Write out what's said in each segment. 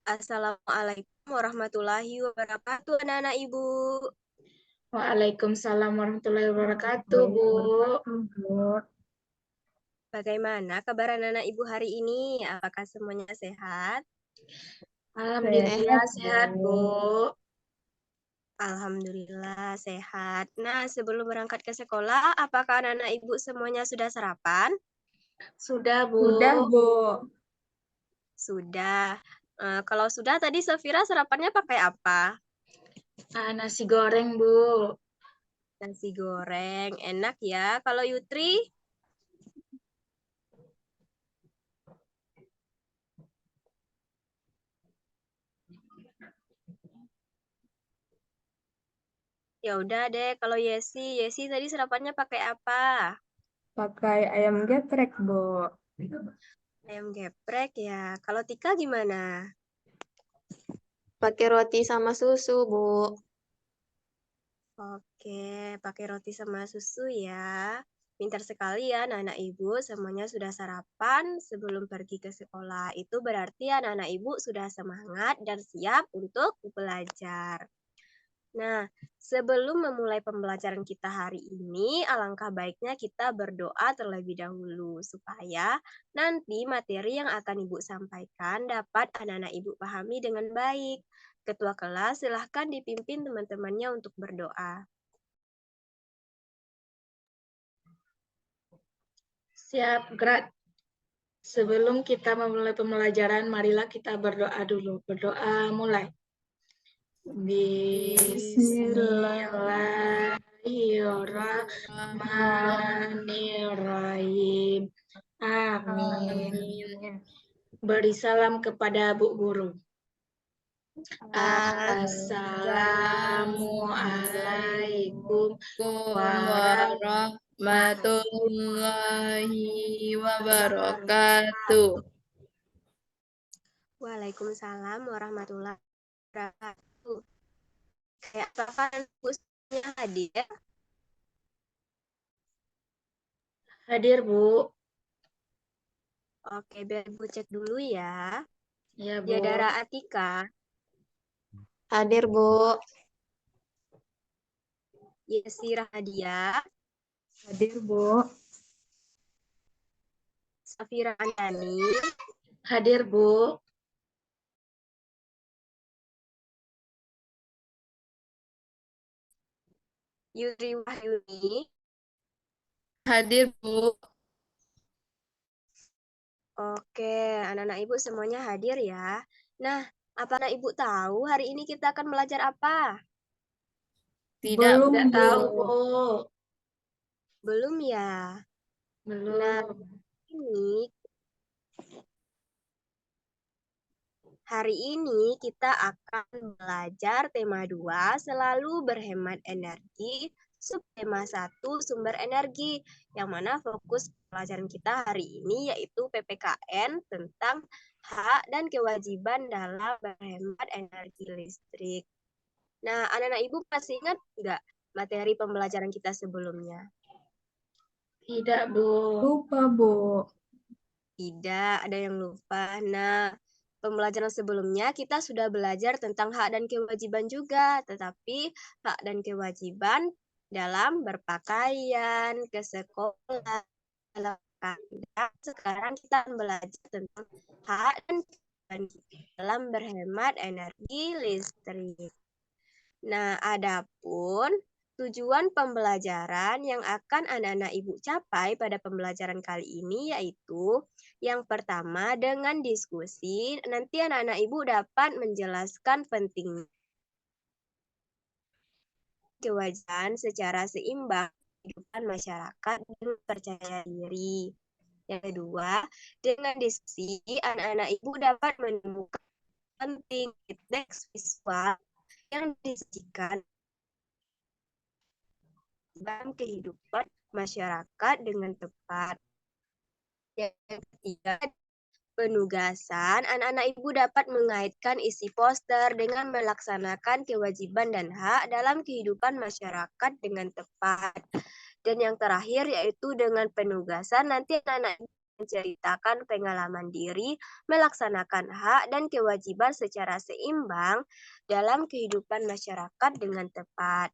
Assalamualaikum warahmatullahi wabarakatuh, anak-anak Ibu. Waalaikumsalam warahmatullahi wabarakatuh, Bu. Bagaimana kabar anak-anak Ibu hari ini? Apakah semuanya sehat? Alhamdulillah sehat, Bu. Alhamdulillah sehat. Nah, sebelum berangkat ke sekolah, apakah anak-anak Ibu semuanya sudah sarapan? Sudah, Bu. Sudah. Kalau sudah, tadi Safira sarapannya pakai apa? Nasi goreng, Bu. Nasi goreng. Enak ya. Kalau Yutri? Ya udah deh, kalau Yesi tadi sarapannya pakai apa? Pakai ayam geprek, Bu. Ayam geprek ya. Kalau Tika gimana? Pakai roti sama susu, Bu. Oke, pakai roti sama susu ya. Pintar sekali ya anak-anak ibu, semuanya sudah sarapan sebelum pergi ke sekolah. Itu berarti anak-anak ibu sudah semangat dan siap untuk belajar. Nah, sebelum memulai pembelajaran kita hari ini, alangkah baiknya kita berdoa terlebih dahulu supaya nanti materi yang akan Ibu sampaikan dapat anak-anak Ibu pahami dengan baik. Ketua kelas silahkan dipimpin teman-temannya untuk berdoa. Siap, gerak. Sebelum kita memulai pembelajaran, marilah kita berdoa dulu. Berdoa mulai. Bismillahirrahmanirrahim. Amin. Beri salam kepada Bu Guru. Assalamualaikum warahmatullahi wabarakatuh. Waalaikumsalam warahmatullahi wabarakatuh. Kayak apakah Ibu semuanya hadir? Hadir, Bu. Oke, biar Ibu cek dulu ya. Ya, Bu. Diadara Atika, Hadir, Bu. Yesi Rahadiah, Hadir, Bu. Safira Andani, Hadir, Bu. Yuri Wahyuni. Hadir, Bu. Oke, anak-anak Ibu semuanya hadir ya. Nah, apa anak Ibu tahu hari ini kita akan belajar apa? Tidak, Tidak Bu. tahu, Bu. Belum ya? Belum. Nah, ini hari ini kita akan belajar tema 2, selalu berhemat energi, subtema 1, sumber energi, yang mana fokus pelajaran kita hari ini yaitu PPKN tentang hak dan kewajiban dalam berhemat energi listrik. Nah, anak-anak Ibu masih ingat nggak materi pembelajaran kita sebelumnya? Tidak, Bu. Lupa, Bu. Tidak, ada yang lupa. Nah, pembelajaran sebelumnya kita sudah belajar tentang hak dan kewajiban juga, tetapi hak dan kewajiban dalam berpakaian, ke sekolah, dalam kantor. Sekarang kita akan belajar tentang hak dan kewajiban dalam berhemat energi listrik. Nah, adapun tujuan pembelajaran yang akan anak-anak Ibu capai pada pembelajaran kali ini yaitu yang pertama dengan diskusi, nanti anak-anak Ibu dapat menjelaskan pentingnya kewajiban secara seimbang kehidupan masyarakat dan percaya diri. Yang kedua, dengan diskusi anak-anak Ibu dapat menemukan penting teks visual yang disajikan dalam kehidupan masyarakat dengan tepat. Yang ketiga, penugasan, anak-anak Ibu dapat mengaitkan isi poster dengan melaksanakan kewajiban dan hak dalam kehidupan masyarakat dengan tepat. Dan yang terakhir yaitu dengan penugasan, nanti anak-anak menceritakan pengalaman diri, melaksanakan hak dan kewajiban secara seimbang dalam kehidupan masyarakat dengan tepat.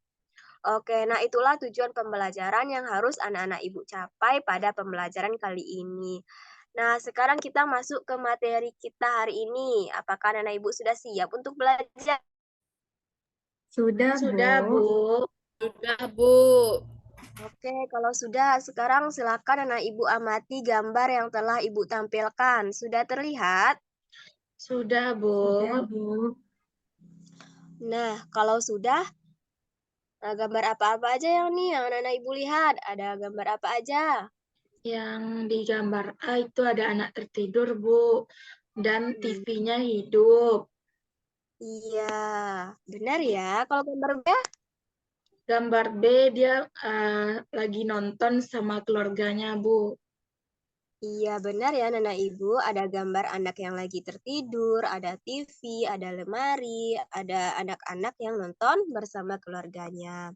Oke, nah itulah tujuan pembelajaran yang harus anak-anak Ibu capai pada pembelajaran kali ini. Nah, sekarang kita masuk ke materi kita hari ini. Apakah anak-anak Ibu sudah siap untuk belajar? Sudah, Sudah, Bu. Bu. Sudah, Bu. Oke, kalau sudah, sekarang silakan anak Ibu amati gambar yang telah Ibu tampilkan. Sudah terlihat? Sudah, Bu. Sudah, Bu. Nah, kalau sudah, gambar apa-apa aja yang anak-anak Ibu lihat? Ada gambar apa aja? Yang di gambar A itu ada anak tertidur, Bu. Dan TV-nya hidup. Iya, benar ya. Kalau gambar B? Gambar B dia lagi nonton sama keluarganya, Bu. Iya, benar ya, Nana Ibu. Ada gambar anak yang lagi tertidur, ada TV, ada lemari, ada anak-anak yang nonton bersama keluarganya.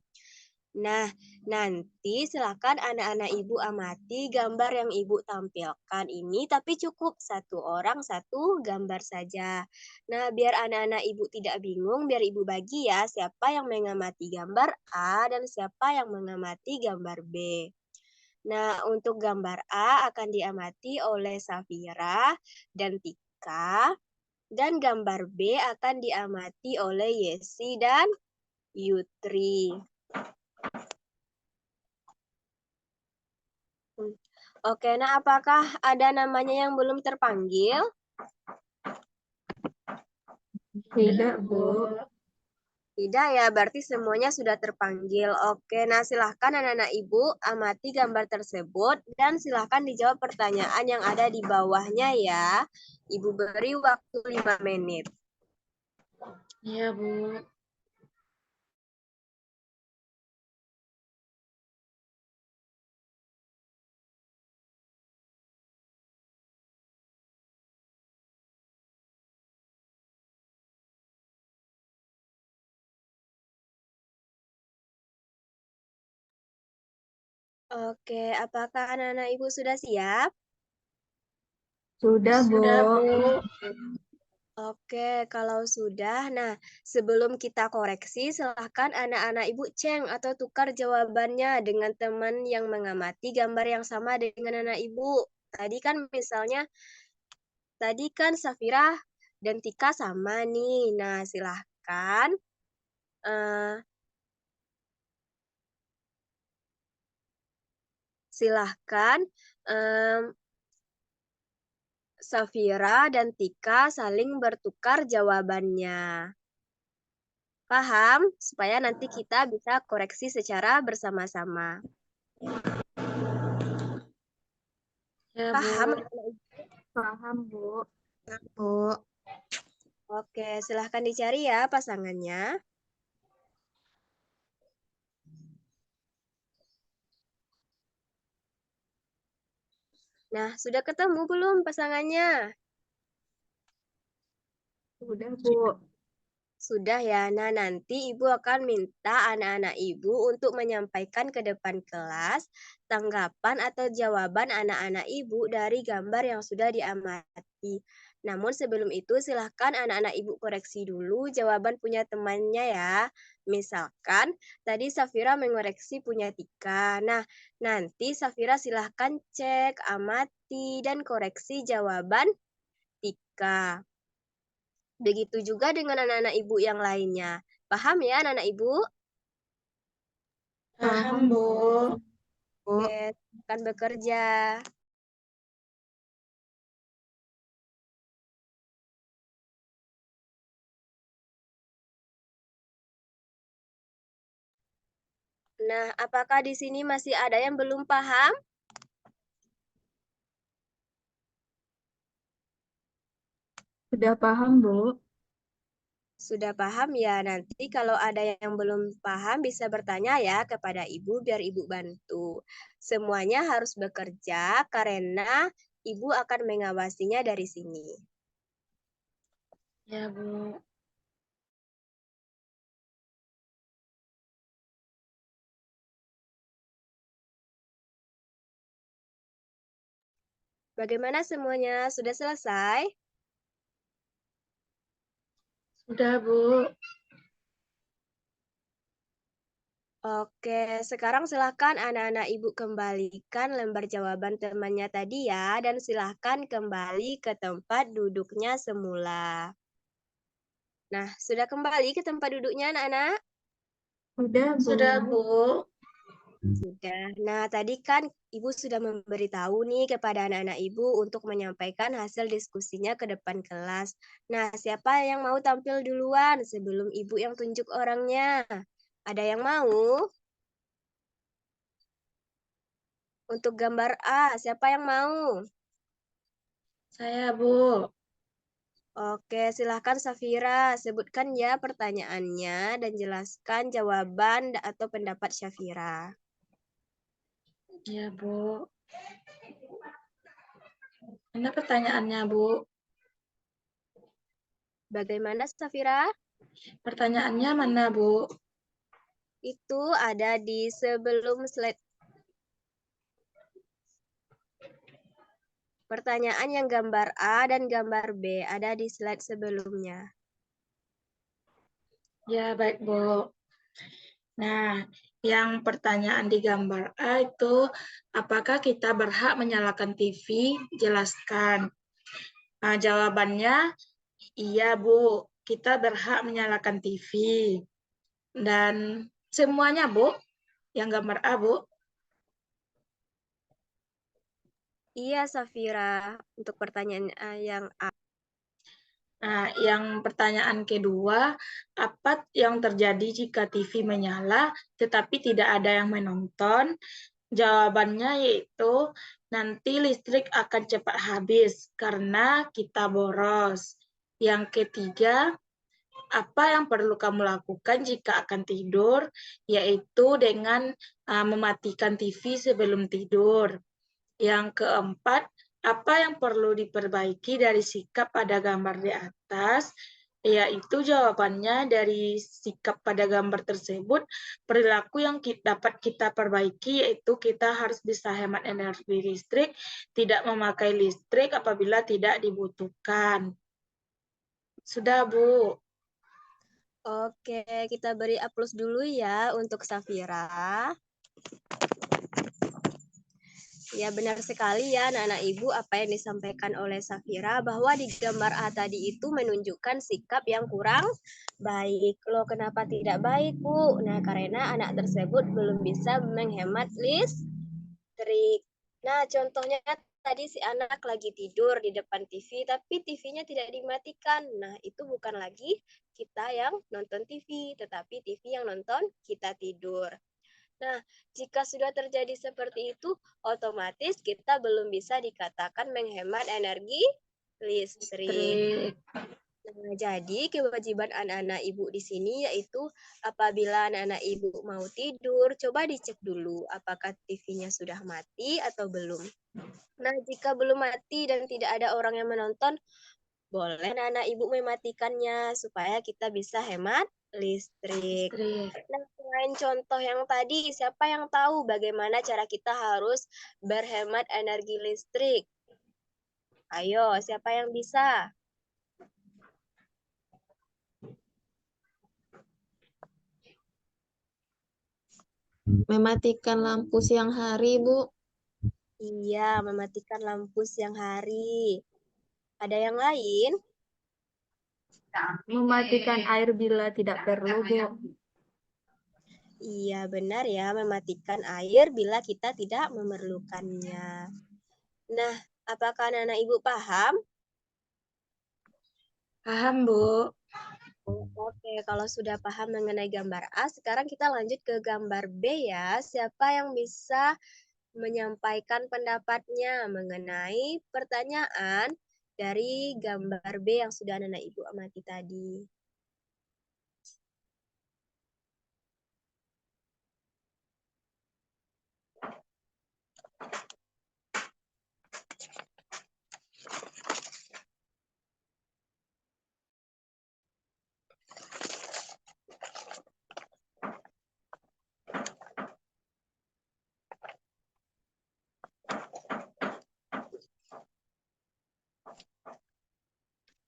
Nah, nanti silakan anak-anak Ibu amati gambar yang Ibu tampilkan ini, tapi cukup satu orang satu gambar saja. Nah, biar anak-anak Ibu tidak bingung, biar Ibu bagi ya siapa yang mengamati gambar A dan siapa yang mengamati gambar B. Nah, untuk gambar A akan diamati oleh Safira dan Tika, dan gambar B akan diamati oleh Yesi dan Yutri. Oke, nah apakah ada namanya yang belum terpanggil? Tidak, Bu. Tidak ya, berarti semuanya sudah terpanggil. Oke, nah silahkan anak-anak Ibu amati gambar tersebut dan silahkan dijawab pertanyaan yang ada di bawahnya ya. Ibu beri waktu 5 menit. Iya, Bu. Oke, apakah anak-anak Ibu sudah siap? Sudah, Bu. Sudah, Bu. Oke, kalau sudah, nah sebelum kita koreksi, silahkan anak-anak Ibu ceng atau tukar jawabannya dengan teman yang mengamati gambar yang sama dengan anak Ibu. Tadi kan misalnya, tadi kan Safira dan Tika sama nih. Nah, silahkan eh, silahkan em, Safira dan Tika saling bertukar jawabannya. Paham? Supaya nanti kita bisa koreksi secara bersama-sama. Ya, Paham? Bu. Paham, Bu. Bu. Oke, silahkan dicari ya pasangannya. Nah, sudah ketemu belum pasangannya? Sudah, Bu. Sudah ya. Nah, nanti Ibu akan minta anak-anak Ibu untuk menyampaikan ke depan kelas tanggapan atau jawaban anak-anak Ibu dari gambar yang sudah diamati. Namun sebelum itu silahkan anak-anak Ibu koreksi dulu jawaban punya temannya ya. Misalkan tadi Safira mengoreksi punya Tika. Nah, nanti Safira silahkan cek, amati, dan koreksi jawaban Tika. Begitu juga dengan anak-anak ibu yang lainnya. Paham ya anak-anak ibu? Paham, Bu. Oke, akan bekerja. Nah, apakah di sini masih ada yang belum paham? Sudah paham, Bu. Sudah paham ya? Nanti kalau ada yang belum paham bisa bertanya ya kepada ibu biar ibu bantu. Semuanya harus bekerja karena ibu akan mengawasinya dari sini. Ya, Bu. Bagaimana semuanya? Sudah selesai? Sudah, Bu. Oke, sekarang silahkan anak-anak Ibu kembalikan lembar jawaban temannya tadi ya, dan silahkan kembali ke tempat duduknya semula. Nah, sudah kembali ke tempat duduknya anak-anak? Sudah, Bu. Sudah, Bu. Sudah. Nah, tadi kan Ibu sudah memberitahu nih kepada anak-anak Ibu untuk menyampaikan hasil diskusinya ke depan kelas. Nah, siapa yang mau tampil duluan sebelum Ibu yang tunjuk orangnya? Ada yang mau? Untuk gambar A, siapa yang mau? Saya, Bu. Oke, silahkan Safira. Sebutkan ya pertanyaannya dan jelaskan jawaban atau pendapat Safira. Ya, Bu. Mana pertanyaannya, Bu? Bagaimana Safira? Pertanyaannya mana, Bu? Itu ada di sebelum slide. Pertanyaan yang gambar A dan gambar B ada di slide sebelumnya. Ya, baik, Bu. Nah, yang pertanyaan di gambar A itu, apakah kita berhak menyalakan TV? Jelaskan. Nah, jawabannya, iya, Bu. Kita berhak menyalakan TV. Dan semuanya, Bu. Yang gambar A, Bu. Iya, Safira. Untuk pertanyaan yang A. Nah, yang pertanyaan kedua, apa yang terjadi jika TV menyala tetapi tidak ada yang menonton? Jawabannya yaitu nanti listrik akan cepat habis karena kita boros. Yang ketiga, apa yang perlu kamu lakukan jika akan tidur? Yaitu dengan mematikan TV sebelum tidur. Yang keempat, apa yang perlu diperbaiki dari sikap pada gambar di atas? Yaitu jawabannya dari sikap pada gambar tersebut, perilaku yang dapat kita perbaiki yaitu kita harus bisa hemat energi listrik, tidak memakai listrik apabila tidak dibutuhkan. Sudah, Bu. Oke, kita beri aplaus dulu ya untuk Safira. Ya benar sekali ya anak-anak Ibu apa yang disampaikan oleh Safira bahwa di gambar A tadi itu menunjukkan sikap yang kurang baik. Loh kenapa tidak baik Bu? Nah karena anak tersebut belum bisa menghemat listrik. Nah contohnya tadi si anak lagi tidur di depan TV tapi TV-nya tidak dimatikan. Nah itu bukan lagi kita yang nonton TV tetapi TV yang nonton kita tidur. Nah, jika sudah terjadi seperti itu, otomatis kita belum bisa dikatakan menghemat energi listrik. Nah, jadi kewajiban anak-anak ibu di sini yaitu apabila anak-anak ibu mau tidur, coba dicek dulu apakah TV-nya sudah mati atau belum. Nah, jika belum mati dan tidak ada orang yang menonton, boleh anak-anak ibu mematikannya supaya kita bisa hemat listrik. Nah, selain contoh yang tadi, siapa yang tahu bagaimana cara kita harus berhemat energi listrik? Ayo, siapa yang bisa? Mematikan lampu siang hari, Bu. Iya, mematikan lampu siang hari. Ada yang lain? Mematikan air bila tidak perlu, Bu. Iya, benar ya, mematikan air bila kita tidak memerlukannya. Nah, apakah anak-anak ibu paham? Paham, Bu. Oke, kalau sudah paham mengenai gambar A, sekarang kita lanjut ke gambar B ya. Siapa yang bisa menyampaikan pendapatnya mengenai pertanyaan dari gambar B yang sudah anak ibu amati tadi?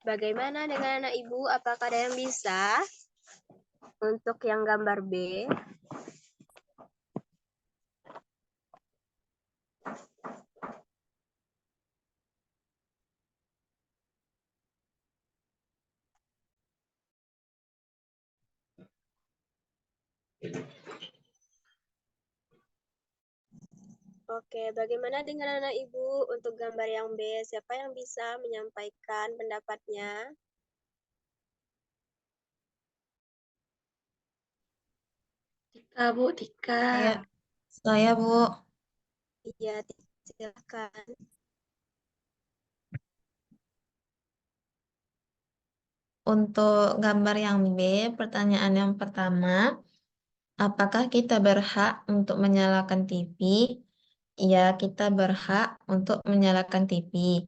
Bagaimana dengan anak Ibu? Apakah ada yang bisa? Untuk yang gambar B. Oke, bagaimana dengan anak Ibu untuk gambar yang B? Siapa yang bisa menyampaikan pendapatnya? Tika, Bu, Tika. Saya, Bu. Iya, silakan. Untuk gambar yang B, pertanyaan yang pertama, apakah kita berhak untuk menyalakan TV? Ya, kita berhak untuk menyalakan TV.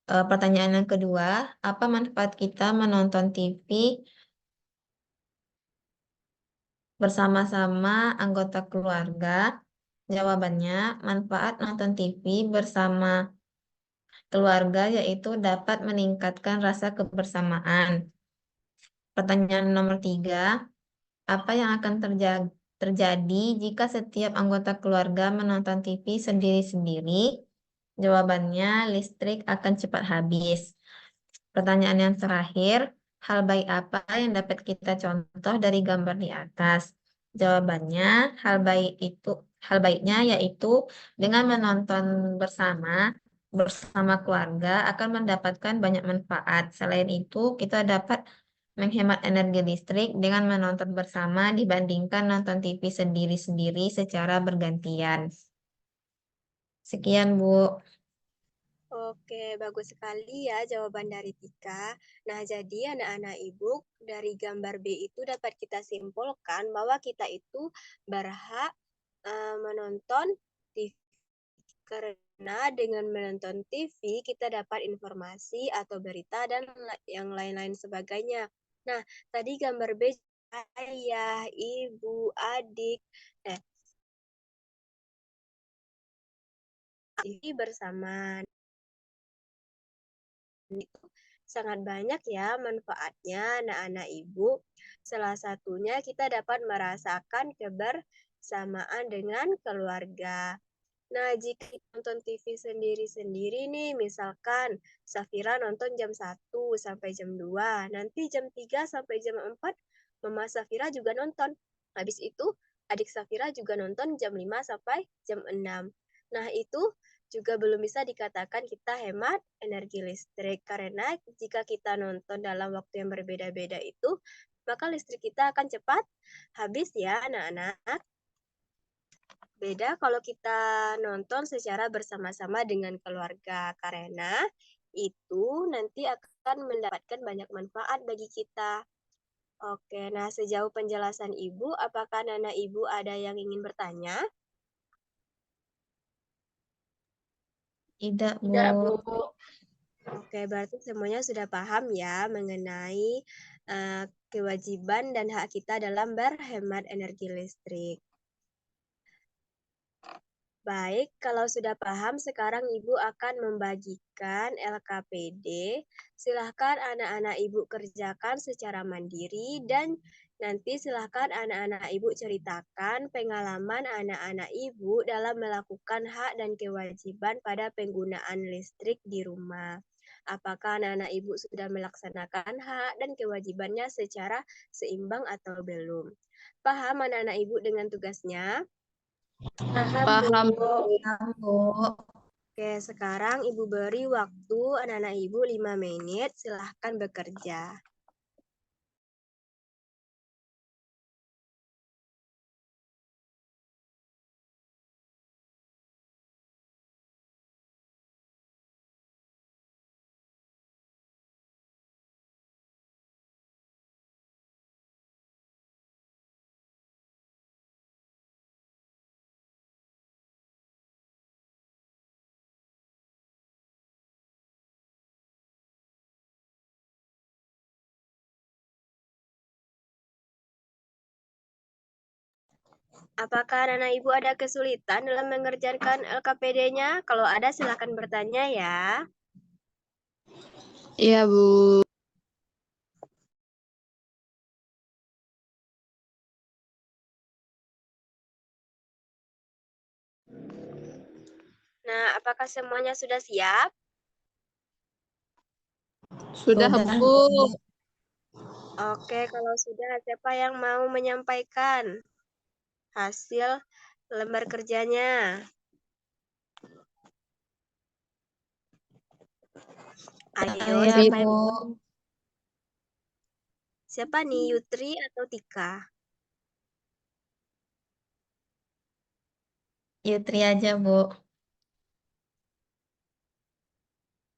Pertanyaan yang kedua, apa manfaat kita menonton TV bersama-sama anggota keluarga? Jawabannya, manfaat nonton TV bersama keluarga yaitu dapat meningkatkan rasa kebersamaan. Pertanyaan nomor 3, apa yang akan terjadi jika setiap anggota keluarga menonton TV sendiri-sendiri? Jawabannya, listrik akan cepat habis. Pertanyaan yang terakhir, hal baik apa yang dapat kita contoh dari gambar di atas? Jawabannya, hal baiknya yaitu dengan menonton bersama keluarga akan mendapatkan banyak manfaat. Selain itu, kita dapat menghemat energi listrik dengan menonton bersama dibandingkan nonton TV sendiri-sendiri secara bergantian. Sekian, Bu. Oke, bagus sekali ya jawaban dari Tika. Nah, jadi anak-anak Ibu, dari gambar B itu dapat kita simpulkan bahwa kita itu berhak menonton TV. Karena dengan menonton TV, kita dapat informasi atau berita dan yang lain-lain sebagainya. Nah, tadi gambar B, ayah, ibu, adik, TV bersama. Itu sangat banyak ya manfaatnya anak-anak Ibu. Salah satunya kita dapat merasakan kebersamaan dengan keluarga. Nah, jika nonton TV sendiri-sendiri nih, misalkan Safira nonton jam 1 sampai jam 2, nanti jam 3 sampai jam 4, Mama Safira juga nonton. Habis itu, adik Safira juga nonton jam 5 sampai jam 6. Nah, itu juga belum bisa dikatakan kita hemat energi listrik, karena jika kita nonton dalam waktu yang berbeda-beda itu, maka listrik kita akan cepat habis ya anak-anak. Beda kalau kita nonton secara bersama-sama dengan keluarga, karena itu nanti akan mendapatkan banyak manfaat bagi kita. Oke, nah sejauh penjelasan Ibu, apakah anak Ibu ada yang ingin bertanya? Tidak, Bu. Tidak, Bu. Oke, berarti semuanya sudah paham ya mengenai kewajiban dan hak kita dalam berhemat energi listrik. Baik, kalau sudah paham, sekarang Ibu akan membagikan LKPD. Silahkan anak-anak Ibu kerjakan secara mandiri dan nanti silahkan anak-anak Ibu ceritakan pengalaman anak-anak Ibu dalam melakukan hak dan kewajiban pada penggunaan listrik di rumah. Apakah anak-anak Ibu sudah melaksanakan hak dan kewajibannya secara seimbang atau belum? Paham anak-anak Ibu dengan tugasnya? Paham, Bu. Bu. Oke, sekarang Ibu beri waktu anak-anak Ibu 5 menit. Silahkan bekerja. Apakah anak-anak Ibu ada kesulitan dalam mengerjakan LKPD-nya? Kalau ada, silakan bertanya ya. Iya, Bu. Nah, apakah semuanya sudah siap? Sudah, Sudah, Bu. Bu. Oke, kalau sudah, siapa yang mau menyampaikan hasil lembar kerjanya? Ayo, Saya, siapa yang Bu. siapa nih, Yutri atau Tika? Yutri aja, Bu.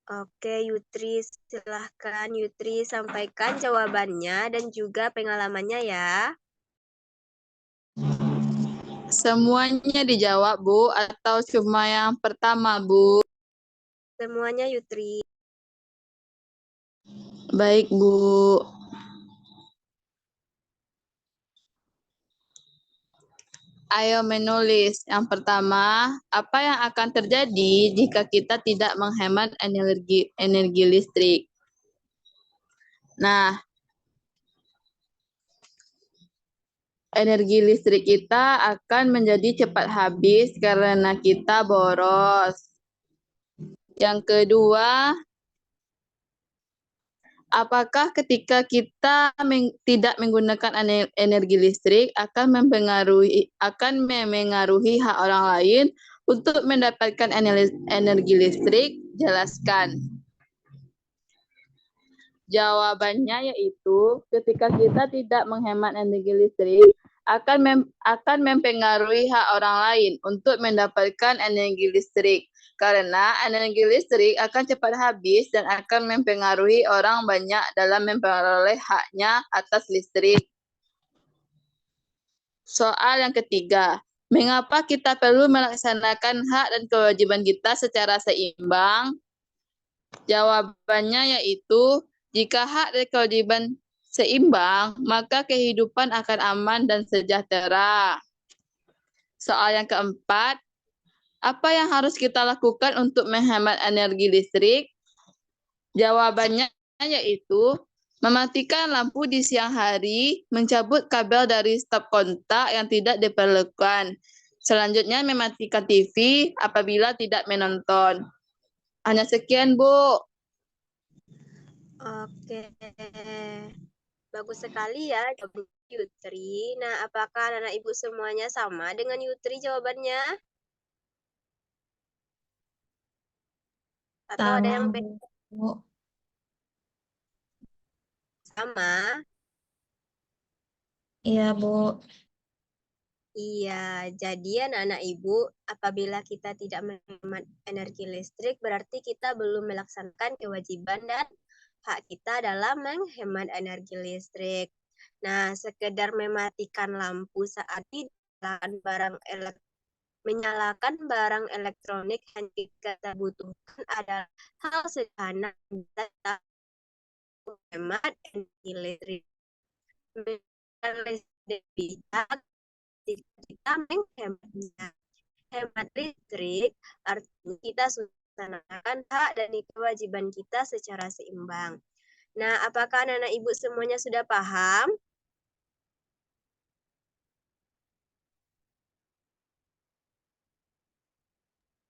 Oke, Yutri, silahkan Yutri sampaikan jawabannya dan juga pengalamannya ya. Semuanya dijawab, Bu, atau cuma yang pertama, Bu? Semuanya Yutri. Baik, Bu. Ayo menulis. Yang pertama, apa yang akan terjadi jika kita tidak menghemat energi listrik? Nah, energi listrik kita akan menjadi cepat habis karena kita boros. Yang kedua, apakah ketika kita tidak menggunakan energi listrik akan memengaruhi hak orang lain untuk mendapatkan energi listrik? Jelaskan. Jawabannya yaitu ketika kita tidak menghemat energi listrik akan mempengaruhi hak orang lain untuk mendapatkan energi listrik karena energi listrik akan cepat habis dan akan mempengaruhi orang banyak dalam memperoleh haknya atas listrik. Soal yang ketiga, mengapa kita perlu melaksanakan hak dan kewajiban kita secara seimbang? Jawabannya yaitu jika hak dan kewajiban seimbang, maka kehidupan akan aman dan sejahtera. Soal yang keempat, apa yang harus kita lakukan untuk menghemat energi listrik? Jawabannya yaitu mematikan lampu di siang hari, mencabut kabel dari stop kontak yang tidak diperlukan. Selanjutnya mematikan TV apabila tidak menonton. Hanya sekian, Bu. Oke, bagus sekali ya jawaban Yutri. Nah, apakah anak ibu semuanya sama dengan Yutri jawabannya? Atau ada Sama, yang Bu. sama? Iya, Bu. Iya, jadi anak-anak ibu, apabila kita tidak menghemat energi listrik, berarti kita belum melaksanakan kewajiban dan hak kita dalam menghemat energi listrik. Nah, sekedar mematikan lampu saat menyalakan barang elektronik yang kita butuhkan adalah hal sederhana yang bisa menghemat energi listrik. Bijak kita menghematnya. Hemat listrik artinya kita melaksanakan hak dan kewajiban kita secara seimbang. Nah, apakah anak-anak ibu semuanya sudah paham?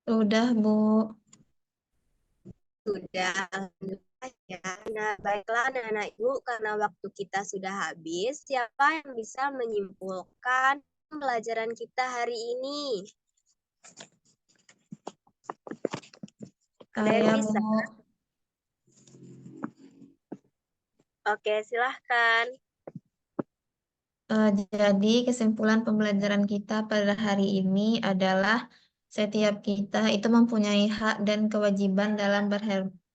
Sudah, Bu. Sudah, alhamdulillah ya. Nah, baiklah anak-anak ibu, karena waktu kita sudah habis, siapa yang bisa menyimpulkan pembelajaran kita hari ini? Ada yang Saya, bisa? Bu. Oke, silahkan. Jadi kesimpulan pembelajaran kita pada hari ini adalah setiap kita itu mempunyai hak dan kewajiban dalam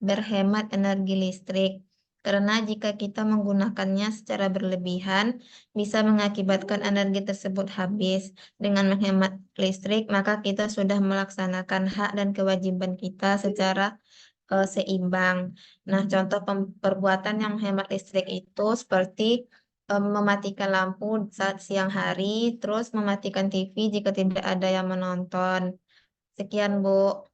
berhemat energi listrik. Karena jika kita menggunakannya secara berlebihan, bisa mengakibatkan energi tersebut habis. Dengan menghemat listrik, maka kita sudah melaksanakan hak dan kewajiban kita secara seimbang. Nah, contoh perbuatan yang menghemat listrik itu seperti mematikan lampu saat siang hari, terus mematikan TV jika tidak ada yang menonton. Sekian, Bu.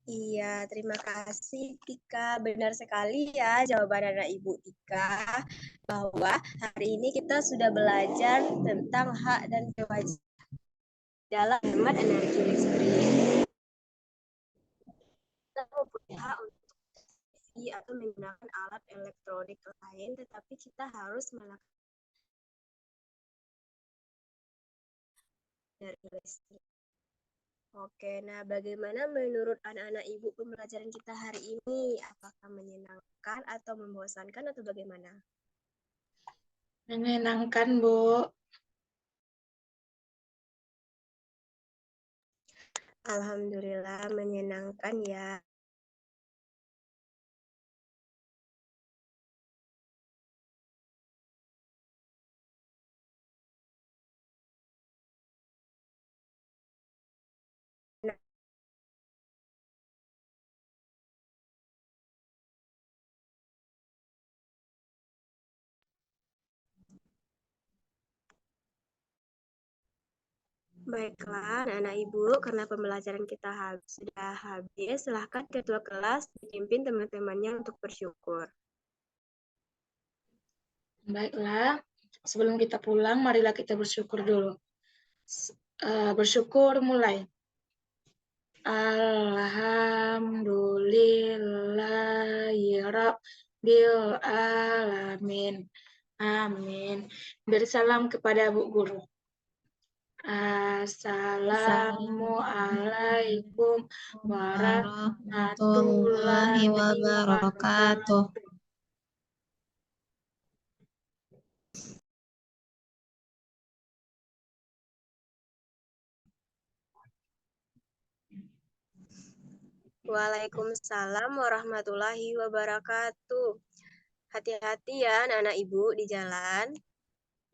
Iya, terima kasih Tika. Benar sekali ya jawaban anak Ibu Tika, bahwa hari ini kita sudah belajar tentang hak dan kewajiban dalam hemat energi listrik. Kita mempunyai hak untuk TV atau menggunakan alat elektronik lain, tetapi kita harus melakukan energi listrik. Oke, nah bagaimana menurut anak-anak Ibu pembelajaran kita hari ini? Apakah menyenangkan atau membosankan atau bagaimana? Menyenangkan, Bu. Alhamdulillah menyenangkan ya. Baiklah, anak Ibu, karena pembelajaran kita sudah habis, silahkan ketua kelas dipimpin teman-temannya untuk bersyukur. Baiklah, sebelum kita pulang, marilah kita bersyukur dulu. Bersyukur mulai. Alhamdulillahirabbil alamin. Amin. Bersalam kepada Bu Guru. Assalamualaikum warahmatullahi wabarakatuh. Waalaikumsalam warahmatullahi wabarakatuh. Hati-hati ya anak-anak Ibu di jalan.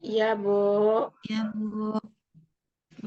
Iya, Bu. Ya, Bu.